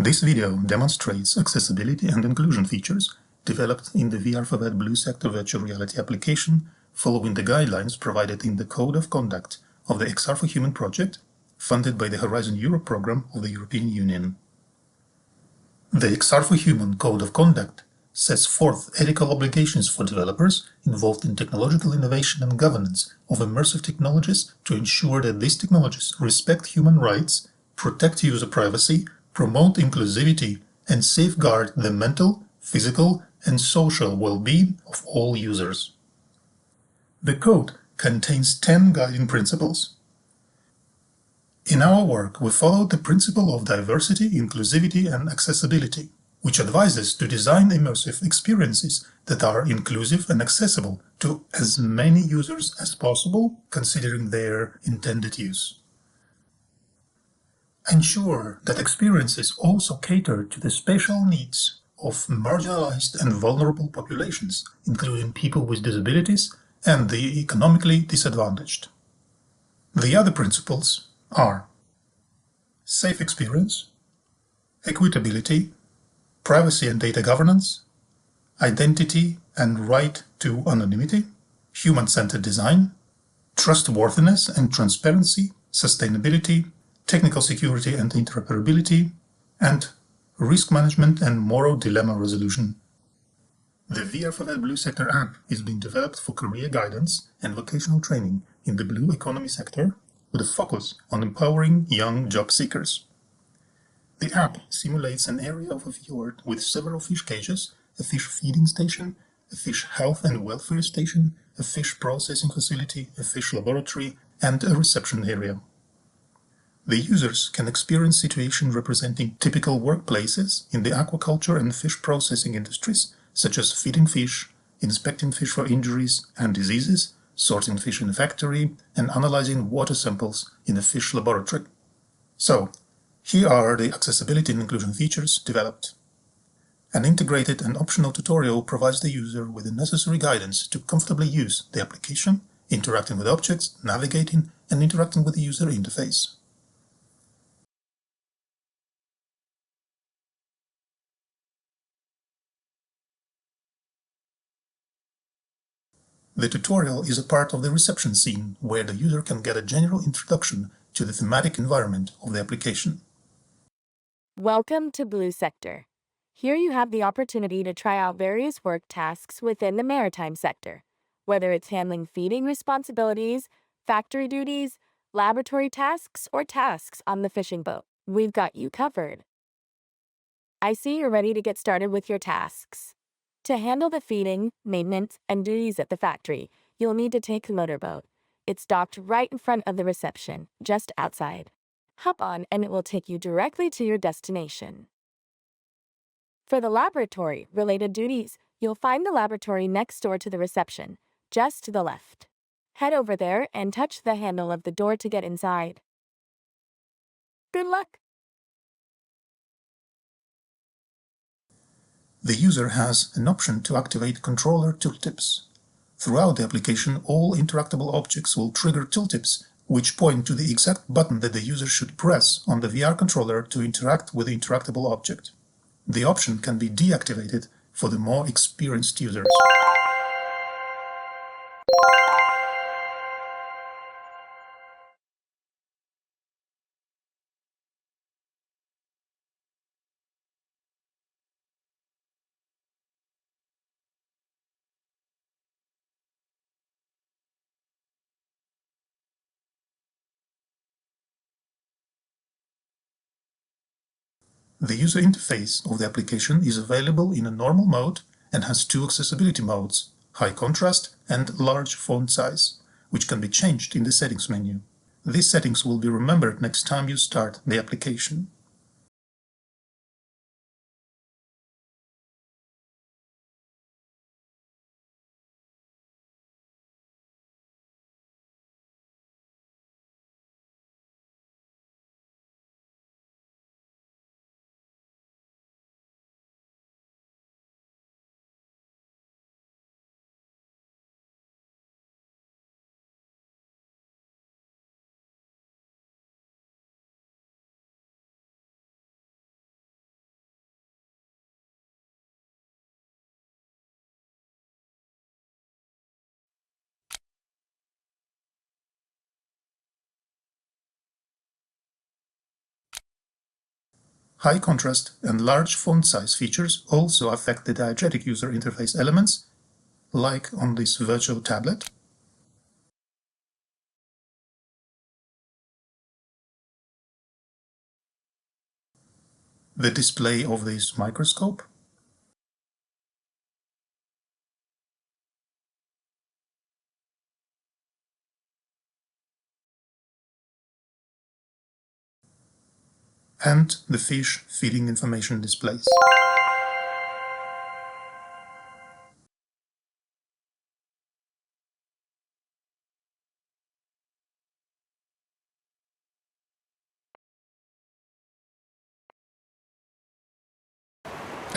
This video demonstrates accessibility and inclusion features developed in the VR4VET Blue Sector virtual reality application following the guidelines provided in the Code of Conduct of the XR4Human project, funded by the Horizon Europe program of the European Union. The XR4Human Code of Conduct sets forth ethical obligations for developers involved in technological innovation and governance of immersive technologies to ensure that these technologies respect human rights, protect user privacy, promote inclusivity, and safeguard the mental, physical, and social well-being of all users. The code contains 10 guiding principles. In our work, we followed the principle of diversity, inclusivity, and accessibility, which advises to design immersive experiences that are inclusive and accessible to as many users as possible, considering their intended use. Ensure that experiences also cater to the special needs of marginalized and vulnerable populations, including people with disabilities and the economically disadvantaged. The other principles are safe experience, equitability, privacy and data governance, identity and right to anonymity, human-centered design, trustworthiness and transparency, sustainability, technical security and interoperability, and risk management and moral dilemma resolution. The VR4VET Blue Sector app is being developed for career guidance and vocational training in the blue economy sector with a focus on empowering young job seekers. The app simulates an area of a fjord with several fish cages, a fish feeding station, a fish health and welfare station, a fish processing facility, a fish laboratory, and a reception area. The users can experience situations representing typical workplaces in the aquaculture and fish processing industries, such as feeding fish, inspecting fish for injuries and diseases, sorting fish in a factory, and analyzing water samples in a fish laboratory. So, here are the accessibility and inclusion features developed. An integrated and optional tutorial provides the user with the necessary guidance to comfortably use the application, interacting with objects, navigating, and interacting with the user interface. The tutorial is a part of the reception scene where the user can get a general introduction to the thematic environment of the application. Welcome to Blue Sector. Here you have the opportunity to try out various work tasks within the maritime sector, whether it's handling feeding responsibilities, factory duties, laboratory tasks, or tasks on the fishing boat. We've got you covered. I see you're ready to get started with your tasks. To handle the feeding, maintenance, and duties at the factory, you'll need to take the motorboat. It's docked right in front of the reception, just outside. Hop on and it will take you directly to your destination. For the laboratory-related duties, you'll find the laboratory next door to the reception, just to the left. Head over there and touch the handle of the door to get inside. Good luck! The user has an option to activate controller tooltips. Throughout the application, all interactable objects will trigger tooltips, which point to the exact button that the user should press on the VR controller to interact with the interactable object. The option can be deactivated for the more experienced users. The user interface of the application is available in a normal mode and has two accessibility modes, high contrast and large font size, which can be changed in the settings menu. These settings will be remembered next time you start the application. High contrast and large font size features also affect the diegetic user interface elements, like on this virtual tablet. The display of this microscope, and the fish feeding information displays.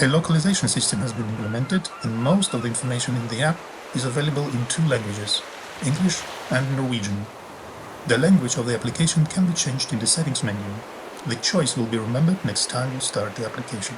A localization system has been implemented, and most of the information in the app is available in two languages, English and Norwegian. The language of the application can be changed in the settings menu. The choice will be remembered next time you start the application.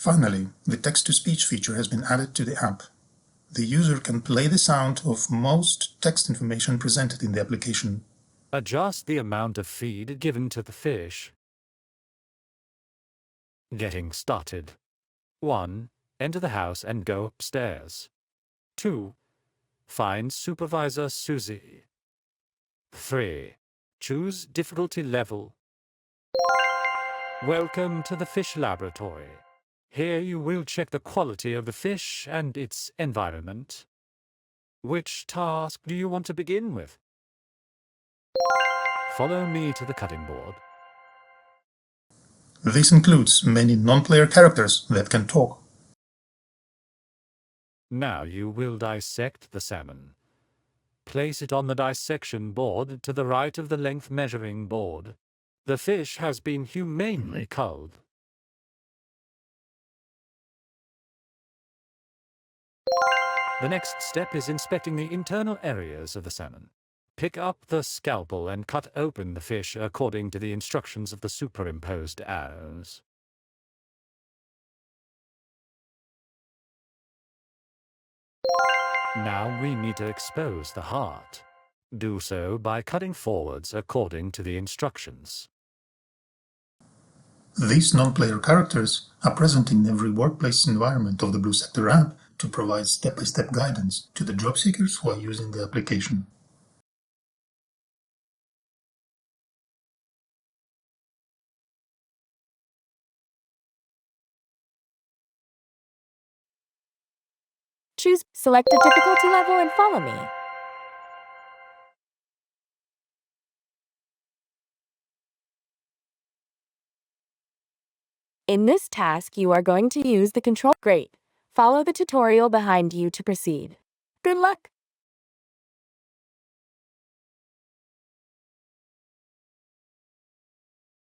Finally, the text-to-speech feature has been added to the app. The user can play the sound of most text information presented in the application. Adjust the amount of feed given to the fish. Getting started. 1. Enter the house and go upstairs. 2. Find Supervisor Susie. 3. Choose difficulty level. Welcome to the fish laboratory. Here you will check the quality of the fish and its environment. Which task do you want to begin with? Follow me to the cutting board. This includes many non-player characters that can talk. Now you will dissect the salmon. Place it on the dissection board to the right of the length measuring board. The fish has been humanely culled. The next step is inspecting the internal areas of the salmon. Pick up the scalpel and cut open the fish according to the instructions of the superimposed arrows. Now we need to expose the heart. Do so by cutting forwards according to the instructions. These non-player characters are present in every workplace environment of the Blue Sector app to provide step-by-step guidance to the job seekers who are using the application. Select a difficulty level and follow me. In this task, you are going to use the control. Great. Follow the tutorial behind you to proceed. Good luck!